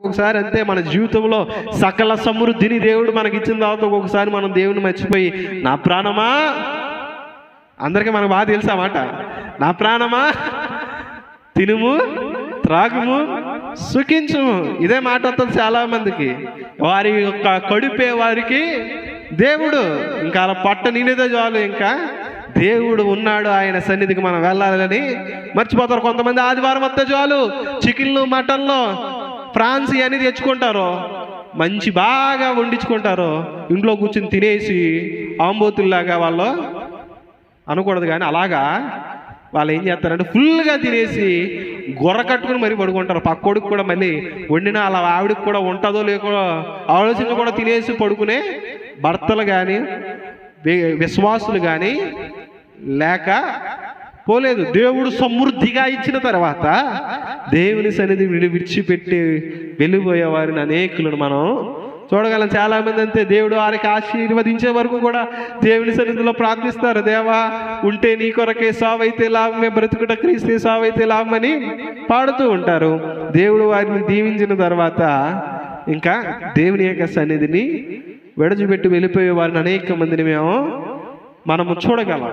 ఒకసారి అంతే మన జీవితంలో సకల సమృద్ధిని దేవుడు మనకి ఇచ్చిన తర్వాత ఒక్కొక్కసారి మనం దేవుని మర్చిపోయి, నా ప్రాణమా, అందరికీ మనకు బాగా తెలుసా మాట, నా ప్రాణమా తినుము త్రాగుము సుఖించుము, ఇదే మాట వస్తుంది చాలా మందికి. వారి యొక్క కడుపే వారికి దేవుడు, ఇంకా అలా పట్ట నిండితే చాలు, ఇంకా దేవుడు ఉన్నాడు ఆయన సన్నిధికి మనం వెళ్ళాలని మర్చిపోతారు. కొంతమంది ఆదివారం వస్తే చాలు చికెన్లు మటన్లు ఫ్రాన్స్ అని తెచ్చుకుంటారు, మంచి బాగా వండించుకుంటారు, ఇంట్లో కూర్చుని తినేసి ఆంబోతుల్లాగా వాళ్ళు అనకూడదు కానీ అలాగా వాళ్ళు ఏం చేస్తారంటే ఫుల్గా తినేసి గొర్ర కట్టుకుని మరీ పడుకుంటారు. పక్కోడికి కూడా మళ్ళీ వండిన అలా ఆవిడకి కూడా ఉంటుందో లేకో ఆలోచన కూడా తినేసి పడుకునే భర్తలు కానీ విశ్వాసులు కానీ లేక పోలేదు. దేవుడు సమృద్ధిగా ఇచ్చిన తర్వాత దేవుని సన్నిధి విడిచిపెట్టి వెళ్ళిపోయే వారిని అనేకులను మనం చూడగలం. చాలా మంది అంతే, దేవుడు వారికి ఆశీర్వదించే వరకు కూడా దేవుని సన్నిధిలో ప్రార్థిస్తారు, దేవా ఉంటే నీ కొరకే సావైతే లాభమే, బ్రతుకుట క్రీస్తే సావైతే లాభమని పాడుతూ ఉంటారు. దేవుడు వారిని దీవించిన తర్వాత ఇంకా దేవుని యొక్క సన్నిధిని విడిచిపెట్టి వెళ్ళిపోయే వారిని అనేక మందిని మనము చూడగలం.